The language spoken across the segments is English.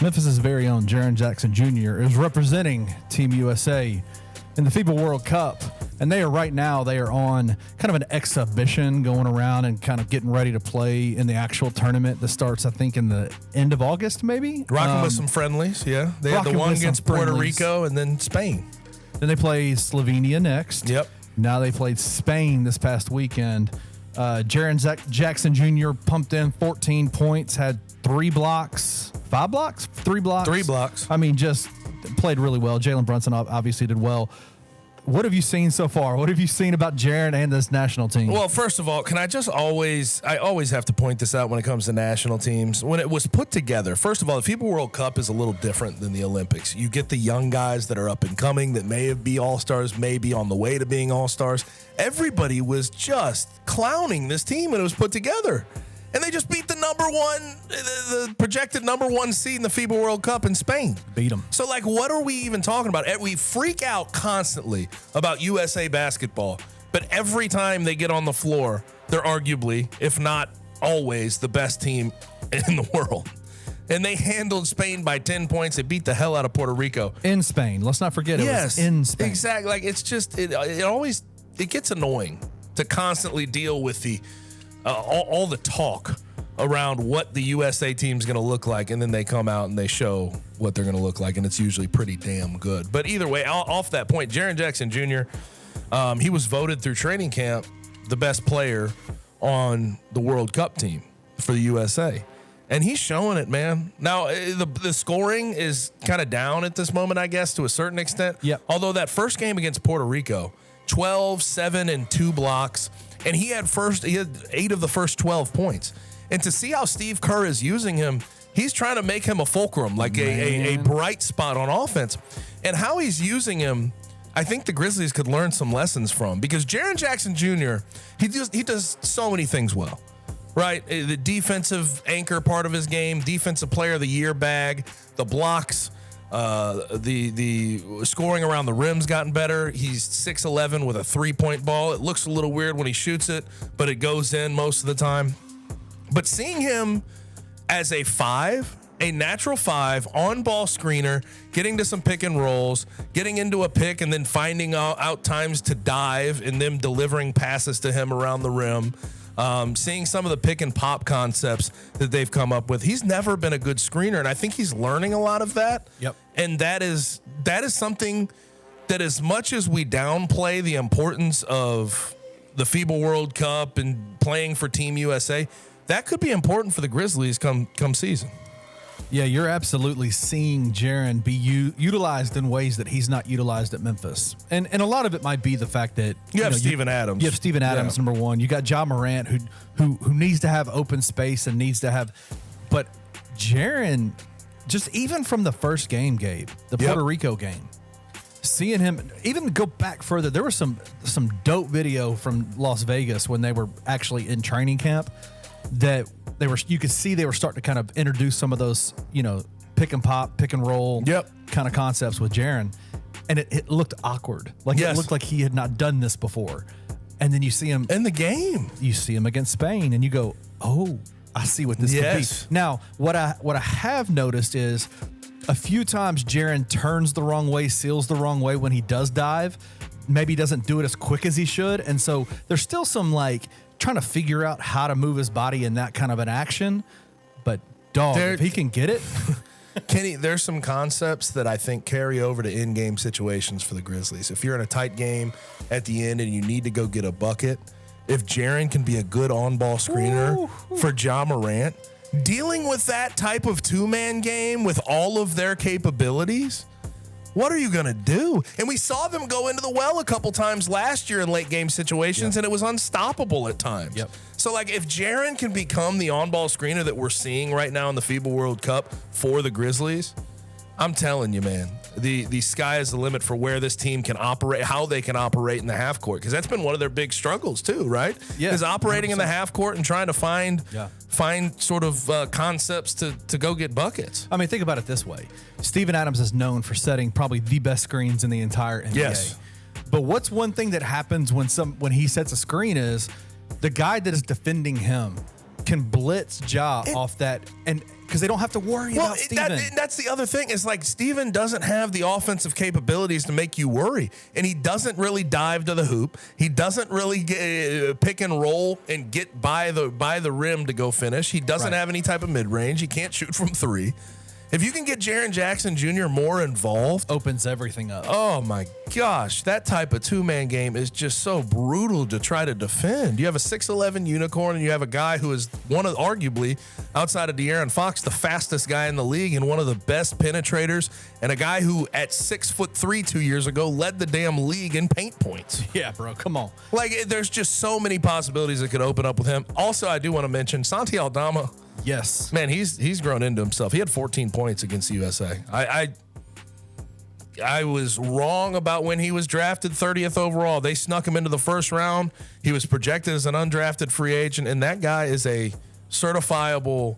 Memphis's very own Jaren Jackson Jr. is representing Team USA in the FIBA World Cup. And they are on kind of an exhibition going around and kind of getting ready to play in the actual tournament that starts, I think, in the end of August, maybe. Rocking with some friendlies, yeah. They had the one against Puerto Rico and then Spain. Then they play Slovenia next. Yep. Now they played Spain this past weekend. Jaren Jackson Jr. pumped in 14 points, had 3 blocks. 3 blocks? 3 blocks. I mean, just played really well. Jalen Brunson obviously did well. What have you seen so far? What have you seen about Jaren and this national team? Well, first of all, I always have to point this out when it comes to national teams. When it was put together, first of all, the FIBA World Cup is a little different than the Olympics. You get the young guys that are up and coming that may be all-stars, may be on the way to being all-stars. Everybody was just clowning this team when it was put together. And they just beat the projected number one seed in the FIBA World Cup in Spain. Beat them. So, what are we even talking about? We freak out constantly about USA basketball, but every time they get on the floor, they're arguably, if not always, the best team in the world. And they handled Spain by 10 points. They beat the hell out of Puerto Rico. In Spain. Let's not forget it was in Spain. Exactly. It's just, it gets annoying to constantly deal with all the talk around what the USA team's going to look like, and then they come out and they show what they're going to look like, and it's usually pretty damn good. But either way, off that point, Jaren Jackson Jr., he was voted through training camp the best player on the World Cup team for the USA. And he's showing it, man. Now, the scoring is kind of down at this moment, I guess, to a certain extent. Yep. Although that first game against Puerto Rico, 12, 7, and 2 blocks. And he had 8 of the first 12 points. And to see how Steve Kerr is using him, he's trying to make him a fulcrum, like a bright spot on offense. And how he's using him, I think the Grizzlies could learn some lessons from. Because Jaren Jackson Jr., he does so many things well, right? The defensive anchor part of his game, defensive player of the year bag, the blocks, the scoring around the rim's gotten better. He's 6'11" with a 3-point ball. It looks a little weird when he shoots it, but it goes in most of the time. But seeing him as a 5, a natural 5, on-ball screener, getting to some pick and rolls, getting into a pick and then finding out times to dive and them delivering passes to him around the rim. Seeing some of the pick and pop concepts that they've come up with. He's never been a good screener, and I think he's learning a lot of that. Yep. And that is something that, as much as we downplay the importance of the FIBA World Cup and playing for Team USA, that could be important for the Grizzlies come season. Yeah, you're absolutely seeing Jaren be utilized in ways that he's not utilized at Memphis. And a lot of it might be the fact that you have Steven Adams. You have Steven Adams, number one. You got Ja Morant, who needs to have open space and needs to have. But Jaren, just even from the first game, Gabe, the Puerto Rico game, seeing him even go back further, there was some dope video from Las Vegas when they were actually in training camp that you could see they were starting to kind of introduce some of those, pick and pop, pick and roll kind of concepts with Jaren. And it looked awkward. It looked like he had not done this before. And then you see him in the game. You see him against Spain and you go, oh, I see what this could be. Now, what I have noticed is a few times Jaren turns the wrong way, seals the wrong way when he does dive. Maybe doesn't do it as quick as he should. And so there's still some trying to figure out how to move his body in that kind of an action. But if he can get it. Kenny, there's some concepts that I think carry over to in-game situations for the Grizzlies. If you're in a tight game at the end and you need to go get a bucket, if Jaren can be a good on-ball screener for Ja Morant, dealing with that type of two-man game with all of their capabilities, what are you going to do? And we saw them go into the well a couple times last year in late game situations, and it was unstoppable at times. Yep. So, if Jaren can become the on-ball screener that we're seeing right now in the FIBA World Cup for the Grizzlies, I'm telling you, man, the sky is the limit for where this team can operate, how they can operate in the half court, because that's been one of their big struggles too, right? Yeah, is operating 100%. in the half court and trying to find sort of concepts to go get buckets. I mean, think about it this way. Steven Adams is known for setting probably the best screens in the entire NBA. Yes. But what's one thing that happens when he sets a screen is the guy that is defending him can blitz Ja off that, and because they don't have to worry about Steven. That's the other thing. Is like Steven doesn't have the offensive capabilities to make you worry, and he doesn't really dive to the hoop. He doesn't really pick and roll and get by the rim to go finish. He doesn't have any type of mid range. He can't shoot from three. If you can get Jaren Jackson Jr. more involved, opens everything up. Oh my gosh, that type of two-man game is just so brutal to try to defend. You have a 6'11" unicorn, and you have a guy who is one of, arguably, outside of De'Aaron Fox, the fastest guy in the league and one of the best penetrators, and a guy who at 6'3" 2 years ago led the damn league in paint points. Yeah, bro, come on. Like, there's just so many possibilities that could open up with him. Also, I do want to mention Santi Aldama. Yes, man, he's grown into himself. He had 14 points against USA. I was wrong about when he was drafted 30th overall. They snuck him into the first round. He was projected as an undrafted free agent, and that guy is a certifiable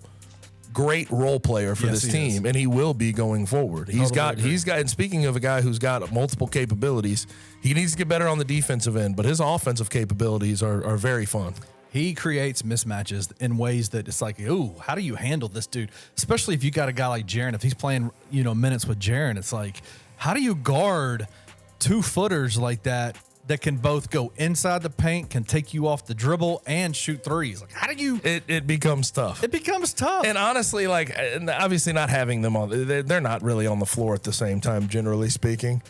great role player for this team, and he will be going forward. He's got. And speaking of a guy who's got multiple capabilities, he needs to get better on the defensive end, but his offensive capabilities are very fun. He creates mismatches in ways that it's like, ooh, how do you handle this dude? Especially if you got a guy like Jaren. If he's playing, minutes with Jaren, it's like, how do you guard 2-footers like that can both go inside the paint, can take you off the dribble, and shoot threes? Like, how do you? It becomes tough. It becomes tough. And honestly, like, obviously not having them on, they're not really on the floor at the same time, generally speaking.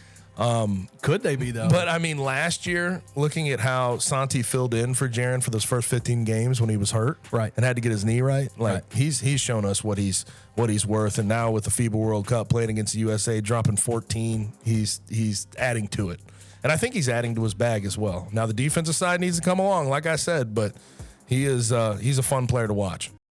Could they be, though? But I mean, last year, looking at how Santi filled in for Jaren for those first 15 games when he was hurt, right, and had to get his knee right, he's shown us what he's worth. And now with the FIBA World Cup, playing against the USA, dropping 14, he's adding to it, and I think he's adding to his bag as well. Now the defensive side needs to come along, like I said, but he's a fun player to watch.